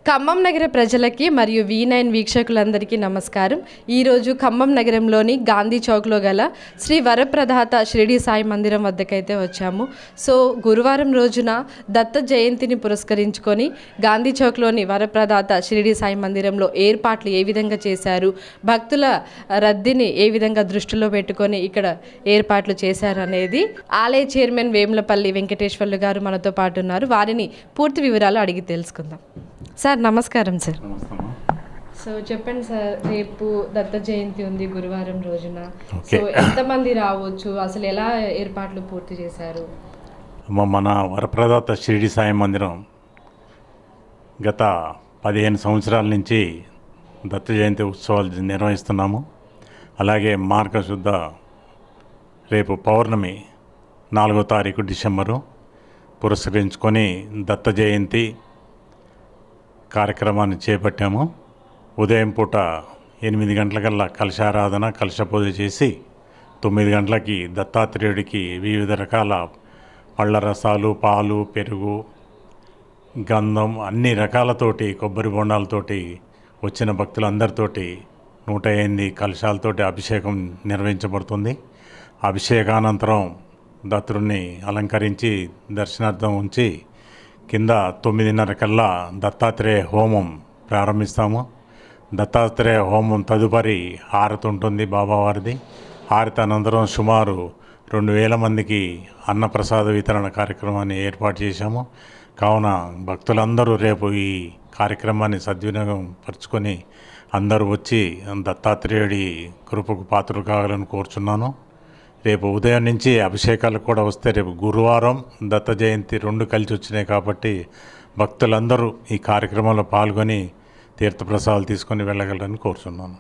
ఖమ్మం నగర ప్రజలకి మరియు V9 వీక్షకులందరికీ నమస్కారం. ఈరోజు ఖమ్మం నగరంలోని గాంధీ చౌక్లో గల శ్రీ వరప్రదాత షిరిడి సాయి మందిరం వద్దకైతే వచ్చాము. సో గురువారం రోజున దత్త జయంతిని పురస్కరించుకొని గాంధీ చౌక్లోని వరప్రదాత షిరిడి సాయి మందిరంలో ఏర్పాట్లు ఏ విధంగా చేశారు, భక్తుల రద్దీని ఏ విధంగా దృష్టిలో పెట్టుకొని ఇక్కడ ఏర్పాట్లు చేశారు అనేది ఆలయ చైర్మన్ వేములపల్లి వెంకటేశ్వర్లు గారు మనతో పాటు ఉన్నారు. వారిని పూర్తి వివరాలు అడిగి తెలుసుకుందాం. సార్ నమస్కారం సార్. సో చెప్పండి సార్, రేపు దత్త జయంతి ఉంది గురువారం రోజున. సో ఎంతమంది రావచ్చు, అసలు ఎలా ఏర్పాట్లు పూర్తి చేశారు? మన వరప్రదాత షిరిడి సాయి మందిరం గత 15 సంవత్సరాల నుంచి దత్త జయంతి ఉత్సవాలు నిర్వహిస్తున్నాము. అలాగే మార్గశుద్ధ రేపు పౌర్ణమి 4వ తారీఖు డిసెంబరు పురస్కరించుకొని దత్త జయంతి కార్యక్రమాన్ని చేపట్టాము. ఉదయం పూట 8 గంటలకల్లా కలశారాధన, కలశ పూజ చేసి 9 గంటలకి దత్తాత్రేయుడికి వివిధ రకాల పళ్ళ రసాలు, పాలు, పెరుగు, గంధం అన్ని రకాలతోటి, కొబ్బరి బొండాలతోటి వచ్చిన భక్తులందరితోటి 108 కలశాలతోటి అభిషేకం నిర్వహించబడుతుంది. అభిషేకానంతరం దత్తుడిని అలంకరించి దర్శనార్థం ఉంచి కింద 9:30 కల్లా దత్తాత్రేయ హోమం ప్రారంభిస్తాము. దత్తాత్రేయ హోమం తదుపరి హారతి ఉంటుంది బాబావారిది. హారతి అనంతరం సుమారు 2000 మందికి అన్నప్రసాద వితరణ కార్యక్రమాన్ని ఏర్పాటు చేశాము. కావున భక్తులందరూ రేపు ఈ కార్యక్రమాన్ని సద్వినియోగం పరుచుకొని అందరూ వచ్చి దత్తాత్రేయుడి కృపకు పాత్రలు కావాలని కోరుచున్నాను. రేపు ఉదయం నుంచి అభిషేకాలు కూడా వస్తే రేపు గురువారం దత్త జయంతి 2 కలిసి వచ్చినాయి కాబట్టి భక్తులందరూ ఈ కార్యక్రమంలో పాల్గొని తీర్థప్రసాదాలు తీసుకొని వెళ్ళగలరని కోరుచున్నాను.